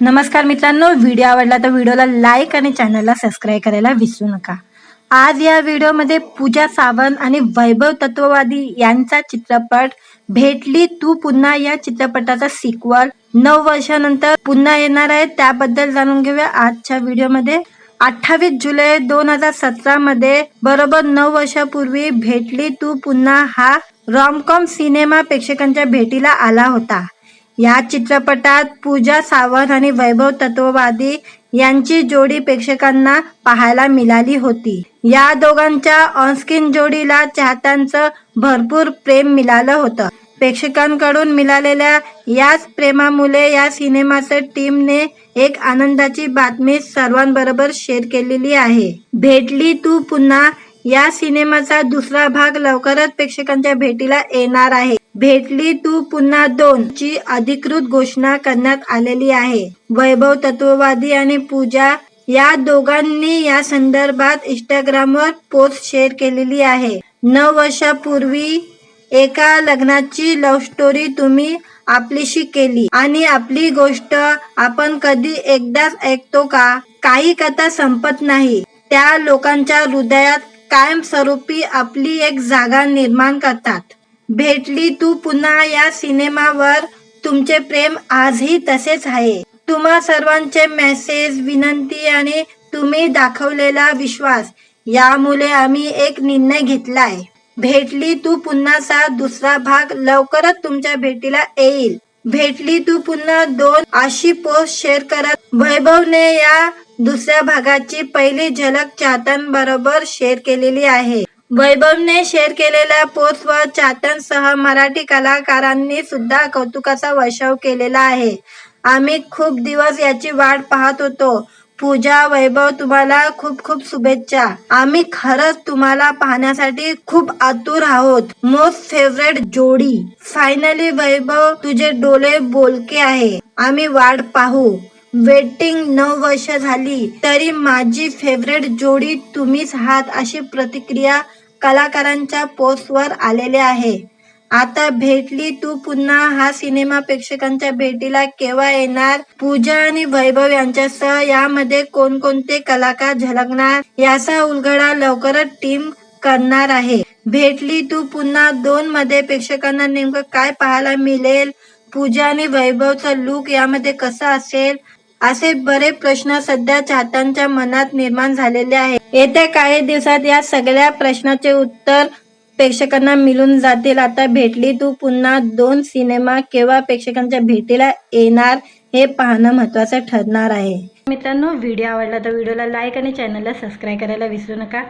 नमस्कार मित्रांनो, व्हिडिओ आवडला तर व्हिडिओला लाईक आणि चॅनलला सबस्क्राईब करायला विसरू नका। आज या व्हिडिओमध्ये पूजा सावंत आणि वैभव तत्ववादी यांचा चित्रपट भेटली तू पुन्हा या चित्रपटाचा सिक्वल 9 वर्षानंतर पुन्हा येणार आहे, त्याबद्दल जाणून घेऊया आजच्या व्हिडिओमध्ये। 28 जुलै 2017 मध्ये बरोबर 9 वर्षापूर्वी भेटली तू पुन्हा हा रॉमकॉम सिनेमा प्रेक्षकांच्या भेटीला आला होता। या चित्रपटात पूजा सावंत आणि वैभव तत्ववादी यांची जोडी प्रेक्षकांना पाहायला मिळाली होती। या दोघांच्या ऑनस्क्रीन जोडीला चाहत्यांचं भरपूर प्रेम मिळालं होतं। प्रेक्षकांकडून मिळालेल्या याच प्रेमामुळे या सिनेमाच्या टीमने एक आनंदाची बातमी सर्वांबरोबर शेअर केलेली आहे। भेटली तू पुन्हा या सिनेमाचा दुसरा भाग लवकरच प्रेक्षकांच्या भेटीला येणार आहे। भेटली तू पुन्हा 2 ची अधिकृत घोषणा करण्यात आलेली आहे। वैभव तत्ववादी आणि पूजा या दोघांनी या संदर्भात इंस्टाग्रामवर पोस्ट शेअर केलेली आहे। 9 वर्षापूर्वी एका लग्नाची लव्ह स्टोरी तुम्ही आपलीशी केली आणि आपली गोष्ट आपण कधी एकदाच ऐकतो का? काही कथा संपत नाही, त्या लोकांच्या हृदयात कायमस्वरूपी आपली एक जागा निर्माण करतात। भेटली तू पुन्हा या सिनेमावर तुमचे प्रेम आजही तसेच आहे। तुम्हा सर्वांचे मेसेज, विनंती आणि तुम्ही दाखवलेला विश्वास यामुळे आम्ही एक निर्णय घेतलाय। भेटली तू पुन्हाचा दुसरा भाग लवकरच तुमच्या भेटीला येईल। भेटली तू पुन्हा 2 अशी पोस्ट शेअर करत वैभवने या दुसऱ्या भागाची पहिली झलक चाहत्यांबरोबर शेअर केलेली आहे। वैभवने शेअर केलेल्या पोस्टवर चाहत्यांसह मराठी कलाकारांनी सुद्धा कौतुकाचा वर्षाव केलेला आहे। आम्ही खूप दिवस याची वाट पाहत होतो। पूजा, वैभव, तुम्हाला खूप खूप शुभेच्छा। आम्ही खरंच तुम्हाला पाहण्यासाठी खूप आतुर आहोत। मोस्ट फेवरेट जोडी। फायनली वैभव, तुझे डोळे बोलके आहे। आम्ही वाट पाहू। वेटिंग 9 वर्ष झाली तरी माझी फेवरेट जोडी तुम्हीच आहात, अशी प्रतिक्रिया कलाकारांच्या पोस्टवर आलेले आहे। आता भेटली तू पुन्हा हा सिनेमा प्रेक्षकांच्या भेटीला केव्हा येणार? पूजा आणि वैभव यांच्यासह यामध्ये कोणकोणते कलाकार झलकणार याचा उलगडा लवकरच टीम करणार आहे। भेटली तू पुन्हा 2 मध्ये प्रेक्षकांना नेमकं काय पाहायला मिळेल? पूजा आणि वैभवचा लुक यामध्ये कसा असेल? असे बरेच प्रश्न सध्या चाहत्यांच्या मनात निर्माण झालेले आहेत। येत्या काही दिवसात या सगळ्या प्रश्नाचे उत्तर प्रेक्षकांना मिळून जातील। आता भेटली तू पुन्हा 2 सिनेमा केव्हा प्रेक्षकांच्या भेटीला येणार हे पाहणं महत्त्वाचं ठरणार आहे। मित्रांनो, व्हिडिओ आवडला तर व्हिडिओला लाईक आणि चॅनलला सबस्क्राईब करायला विसरू नका।